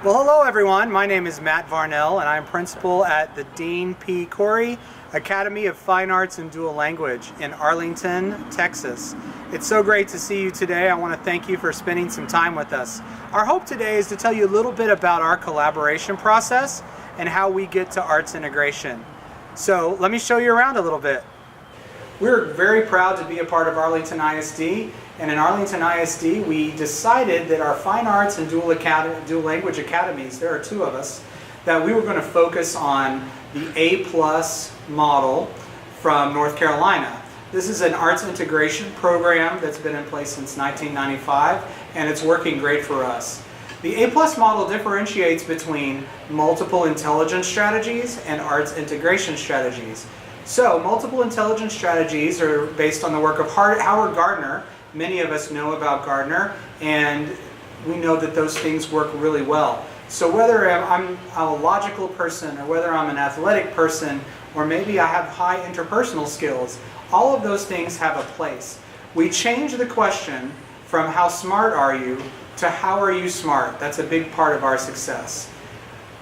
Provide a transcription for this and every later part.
Well, hello everyone. My name is Matt Varnell and I'm principal at the Dean P. Corey Academy of Fine Arts and Dual Language in Arlington, Texas. It's so great to see you today. I want to thank you for spending some time with us. Our hope today is to tell you a little bit about our collaboration process and how we get to arts integration. So let me show you around a little bit. We're very proud to be a part of Arlington ISD, and in Arlington ISD we decided that our Fine Arts and Dual Language Academies, there are two of us, that we were going to focus on the A+ model from North Carolina. This is an arts integration program that's been in place since 1995, and it's working great for us. The A+ model differentiates between multiple intelligence strategies and arts integration strategies. So, multiple intelligence strategies are based on the work of Howard Gardner. Many of us know about Gardner, and we know that those things work really well. So whether I'm a logical person, or whether I'm an athletic person, or maybe I have high interpersonal skills, all of those things have a place. We change the question from how smart are you to how are you smart. That's a big part of our success.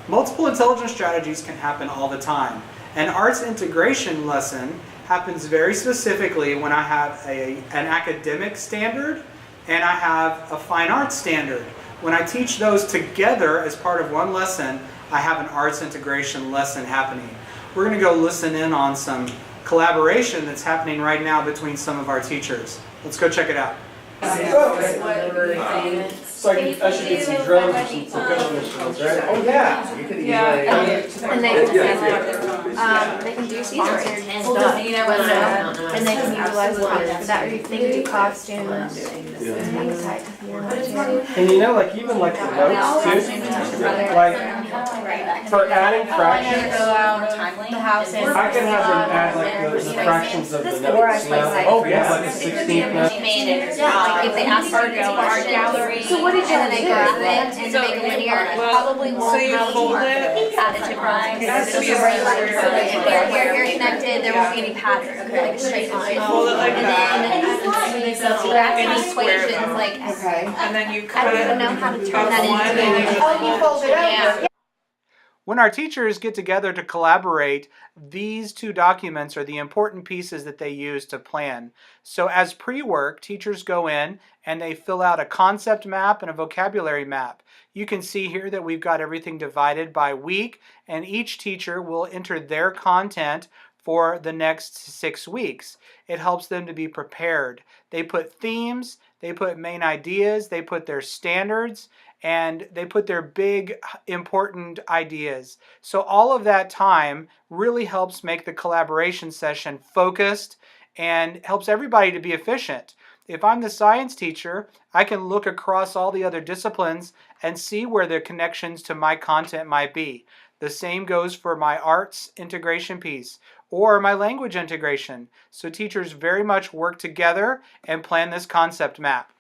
Multiple intelligence strategies can happen all the time. An arts integration lesson happens very specifically when I have an academic standard and I have a fine arts standard. When I teach those together as part of one lesson, I have an arts integration lesson happening. We're going to go listen in on some collaboration that's happening right now between some of our teachers. Let's go check it out. So I should get some drums or some percussion instruments, right? Oh yeah. So you could easily. And they can do sponsored stuff, and they can utilize it for that. They can do costumes, things like that. And you know, like even like the notes too, like for adding fractions, I can have them add like the fractions of the notes. Oh yeah, like a 16th note. If they ask for a art gallery, so what did you make of it and make a linear, probably won't have added to rhymes. So if they're connected, there won't be any pattern, like a straight line. And then graphing equations, like And then you I cut don't even know how to turn that into. you fold it over. When our teachers get together to collaborate, these two documents are the important pieces that they use to plan. So as pre-work, teachers go in and they fill out a concept map and a vocabulary map. You can see here that we've got everything divided by week, and each teacher will enter their content for the next 6 weeks. It helps them to be prepared. They put themes, they put main ideas, they put their standards, and they put their big important ideas. So all of that time really helps make the collaboration session focused and helps everybody to be efficient. If I'm the science teacher, I can look across all the other disciplines and see where the connections to my content might be. The same goes for my arts integration piece or my language integration. So teachers very much work together and plan this concept map.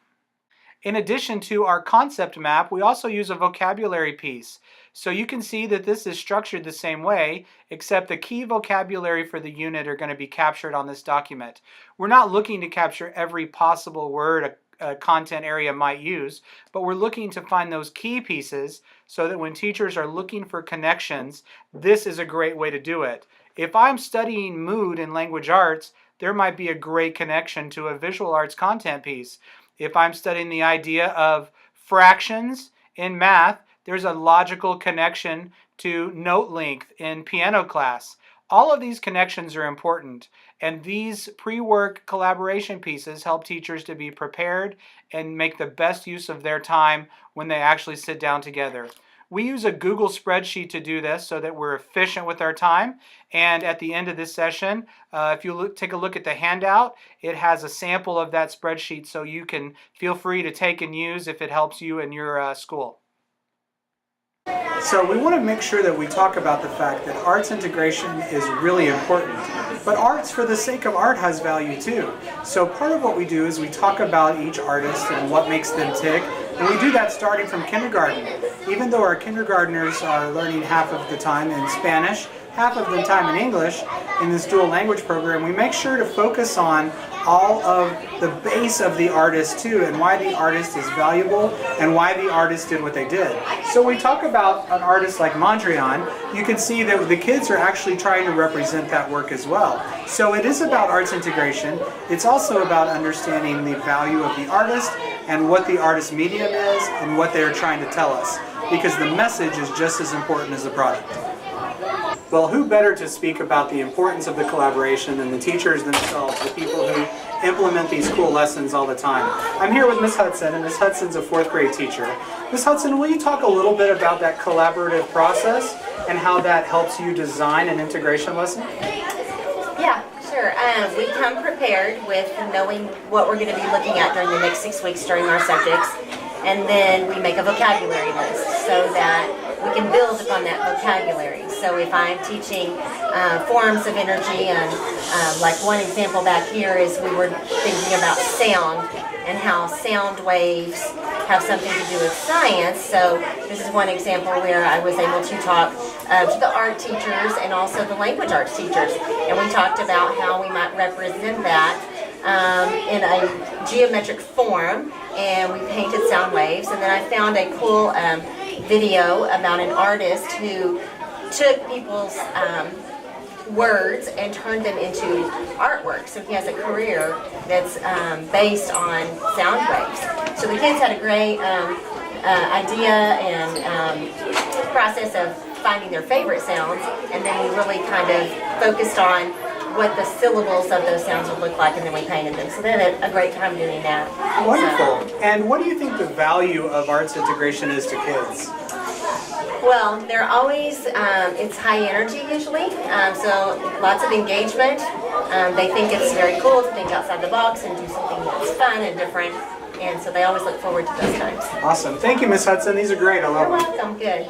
In addition to our concept map, we also use a vocabulary piece. So you can see that this is structured the same way, except the key vocabulary for the unit are going to be captured on this document. We're not looking to capture every possible word a content area might use, but we're looking to find those key pieces so that when teachers are looking for connections, this is a great way to do it. If I'm studying mood in language arts, there might be a great connection to a visual arts content piece. If I'm studying the idea of fractions in math, there's a logical connection to note length in piano class. All of these connections are important, and these pre-work collaboration pieces help teachers to be prepared and make the best use of their time when they actually sit down together. We use a Google spreadsheet to do this so that we're efficient with our time. And at the end of this session, if you take a look at the handout, it has a sample of that spreadsheet so you can feel free to take and use if it helps you in your school. So we want to make sure that we talk about the fact that arts integration is really important. But arts for the sake of art has value too. So part of what we do is we talk about each artist and what makes them tick. And we do that starting from kindergarten. Even though our kindergartners are learning half of the time in Spanish, half of the time in English in this dual language program, we make sure to focus on all of the base of the artist too, and why the artist is valuable and why the artist did what they did. So when we talk about an artist like Mondrian, you can see that the kids are actually trying to represent that work as well. So it is about arts integration. It's also about understanding the value of the artist and what the artist's medium is and what they're trying to tell us, because the message is just as important as the product. Well, who better to speak about the importance of the collaboration than the teachers themselves, the people who implement these cool lessons all the time. I'm here with Miss Hudson, and Miss Hudson's a 4th grade teacher. Miss Hudson, will you talk a little bit about that collaborative process and how that helps you design an integration lesson? Yeah, sure. We come prepared with knowing what we're going to be looking at during the next 6 weeks during our subjects, and then we make a vocabulary list so that we can build upon that vocabulary. So if I'm teaching forms of energy, and like one example back here is we were thinking about sound and how sound waves have something to do with science. So this is one example where I was able to talk to the art teachers and also the language arts teachers. And we talked about how we might represent that in a geometric form, and we painted sound waves. And then I found a cool video about an artist who took people's words and turned them into artwork. So he has a career that's based on sound waves. So the kids had a great idea and process of finding their favorite sounds, and then we really kind of focused on what the syllables of those sounds would look like, and then we painted them. So they had a great time doing that. Wonderful. And what do you think the value of arts integration is to kids? Well, they're always, it's high energy usually, so lots of engagement. They think it's very cool to think outside the box and do something that's fun and different, and so they always look forward to those times. Awesome. Thank you, Miss Hudson. These are great. I love You're them. welcome. Good.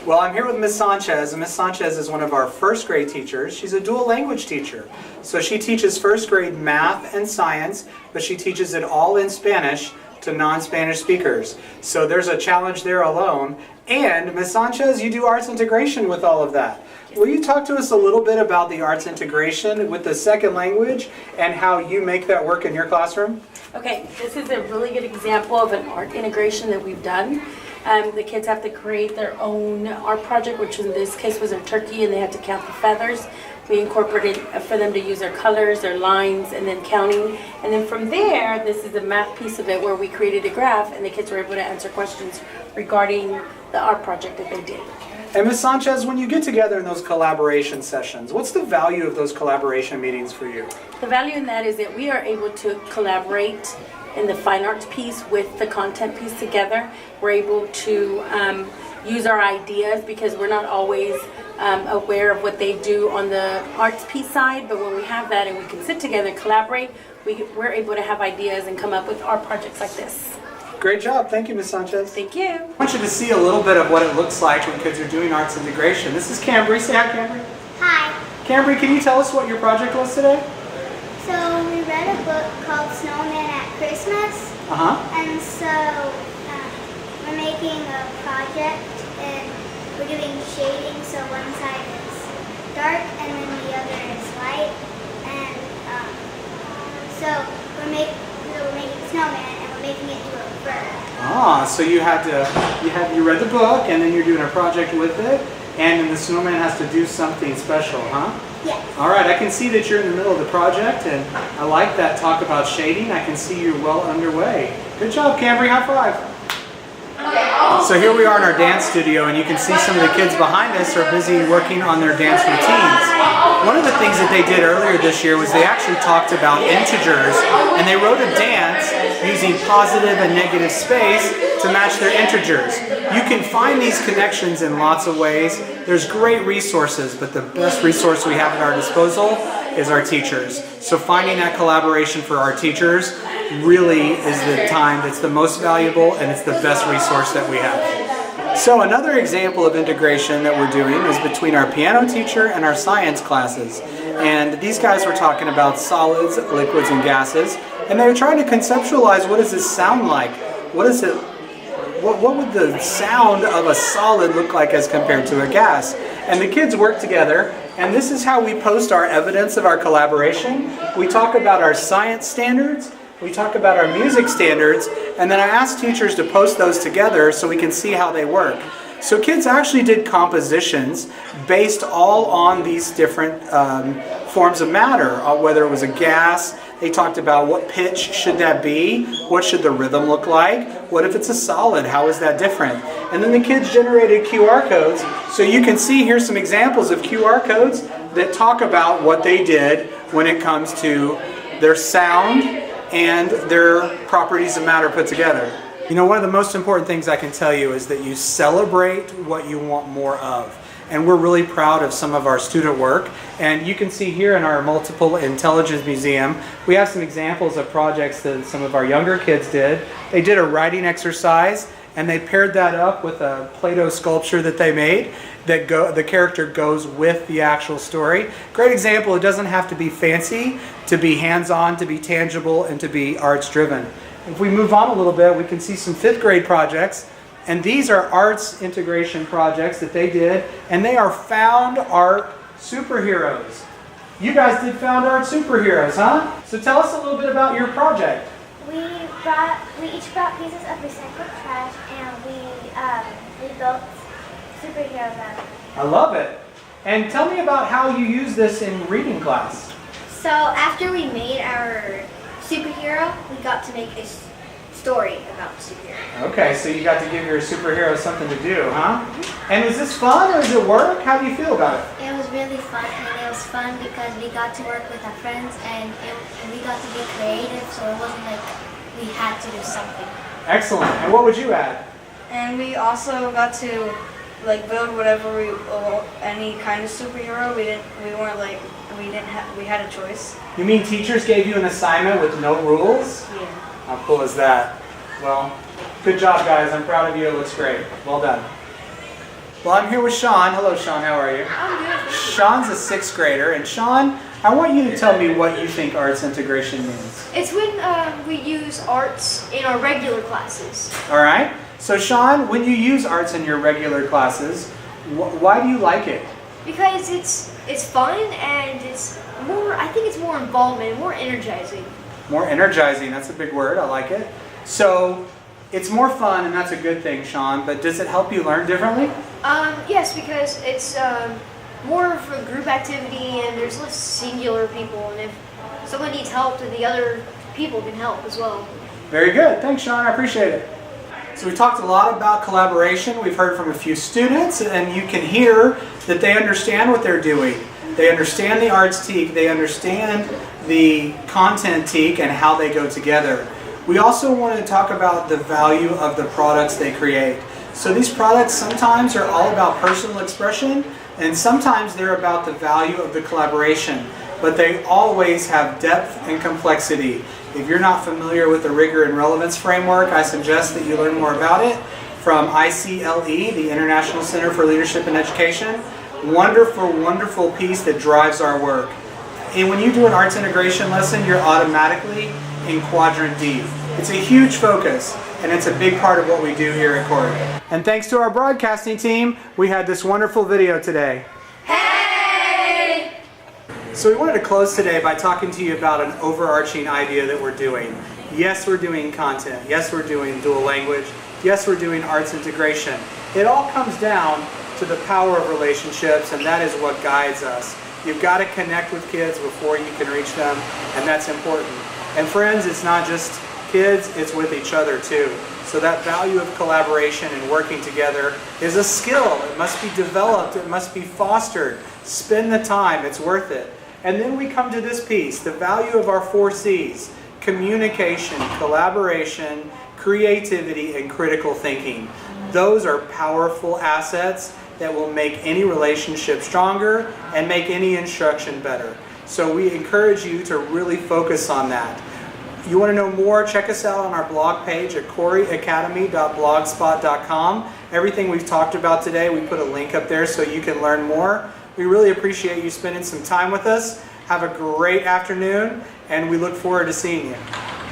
Well, I'm here with Miss Sanchez, and Miss Sanchez is one of our 1st grade teachers. She's a dual language teacher. So she teaches 1st grade math and science, but she teaches it all in Spanish to non-Spanish speakers. So there's a challenge there alone. And Miss Sanchez, you do arts integration with all of that. Will you talk to us a little bit about the arts integration with the 2nd language and how you make that work in your classroom? Okay, this is a really good example of an art integration that we've done. The kids have to create their own art project, which in this case was a turkey, and they had to count the feathers. We incorporated for them to use their colors, their lines, and then counting. And then from there, this is a math piece of it where we created a graph, and the kids were able to answer questions regarding the art project that they did. And Ms. Sanchez, when you get together in those collaboration sessions, what's the value of those collaboration meetings for you? The value in that is that we are able to collaborate in the fine arts piece with the content piece together. We're able to use our ideas because we're not always aware of what they do on the arts piece side, but when we have that and we can sit together and collaborate, we're able to have ideas and come up with art projects like this. Great job. Thank you, Ms. Sanchez. Thank you. I want you to see a little bit of what it looks like when kids are doing arts integration. This is Cambry. Say hi, Cambry. Hi. Cambry, can you tell us what your project was today? So we read a book called Snowman at Christmas, and so we're making a project and we're doing shading. So one side is dark and then the other is light, and so we're making snowman and we're making it into a bird. So you read the book and then you're doing a project with it, and then the snowman has to do something special, huh? Yes. All right, I can see that you're in the middle of the project, and I like that talk about shading. I can see you're well underway. Good job, Cambry. High five. So here we are in our dance studio, and you can see some of the kids behind us are busy working on their dance routines. One of the things that they did earlier this year was they actually talked about integers, and they wrote a dance using positive and negative space to match their integers. You can find these connections in lots of ways. There's great resources, but the best resource we have at our disposal is our teachers. So finding that collaboration for our teachers really is the time that's the most valuable, and it's the best resource that we have. So another example of integration that we're doing is between our piano teacher and our science classes. And these guys were talking about solids, liquids, and gases, and they were trying to conceptualize, what does this sound like? What what would the sound of a solid look like as compared to a gas? And the kids work together, and this is how we post our evidence of our collaboration. We talk about our science standards, we talk about our music standards, and then I ask teachers to post those together so we can see how they work. So kids actually did compositions based all on these different forms of matter, whether it was a gas. They talked about what pitch should that be, what should the rhythm look like, what if it's a solid, how is that different? And then the kids generated QR codes, so you can see here some examples of QR codes that talk about what they did when it comes to their sound and their properties of matter put together. You know, one of the most important things I can tell you is that you celebrate what you want more of. And we're really proud of some of our student work. And you can see here in our Multiple Intelligence Museum, we have some examples of projects that some of our younger kids did. They did a writing exercise, and they paired that up with a Play-Doh sculpture that they made that the character goes with the actual story. Great example. It doesn't have to be fancy to be hands-on, to be tangible, and to be arts-driven. If we move on a little bit, we can see some 5th grade projects. And these are arts integration projects that they did, and they are found art superheroes. You guys did found art superheroes, huh? So tell us a little bit about your project. We each brought pieces of recycled trash, and we built superheroes out of it. I love it. And tell me about how you use this in reading class. So after we made our superhero, we got to make a story about the superhero. Okay, so you got to give your superhero something to do, huh? And is this fun or does it work? How do you feel about it? It was really fun, and it was fun because we got to work with our friends, and we got to be creative, so it wasn't like we had to do something. Excellent. And what would you add? And we also got to build whatever any kind of superhero. We had a choice. You mean teachers gave you an assignment with no rules? Yeah. How cool is that? Well, good job, guys. I'm proud of you. It looks great. Well done. Well, I'm here with Sean. Hello, Sean. How are you? I'm good. Sean's a 6th grader. And Sean, I want you to tell me what you think arts integration means. It's when we use arts in our regular classes. All right. So, Sean, when you use arts in your regular classes, why do you like it? Because it's fun, and I think it's more involvement, more energizing. More energizing. That's a big word. I like it. So, it's more fun, and that's a good thing, Sean. But does it help you learn differently? Yes, because it's more of a group activity, and there's less singular people. And if someone needs help, then the other people can help as well. Very good. Thanks, Sean. I appreciate it. So we talked a lot about collaboration. We've heard from a few students, and you can hear that they understand what they're doing. They understand the arts teak, they understand the content teak, and how they go together. We also want to talk about the value of the products they create. So these products sometimes are all about personal expression, and sometimes they're about the value of the collaboration. But they always have depth and complexity. If you're not familiar with the Rigor and Relevance Framework, I suggest that you learn more about it from ICLE, the International Center for Leadership and Education. Wonderful, wonderful piece that drives our work. And when you do an arts integration lesson, you're automatically in Quadrant D. It's a huge focus, and it's a big part of what we do here at Corey. And thanks to our broadcasting team, we had this wonderful video today. So we wanted to close today by talking to you about an overarching idea that we're doing. Yes, we're doing content. Yes, we're doing dual language. Yes, we're doing arts integration. It all comes down to the power of relationships, and that is what guides us. You've got to connect with kids before you can reach them, and that's important. And friends, it's not just kids, it's with each other too. So that value of collaboration and working together is a skill. It must be developed. It must be fostered. Spend the time. It's worth it. And then we come to this piece, the value of our 4 C's: communication, collaboration, creativity, and critical thinking. Those are powerful assets that will make any relationship stronger and make any instruction better. So we encourage you to really focus on that. You want to know more? Check us out on our blog page at coreyacademy.blogspot.com. Everything we've talked about today, we put a link up there so you can learn more. We really appreciate you spending some time with us. Have a great afternoon, and we look forward to seeing you.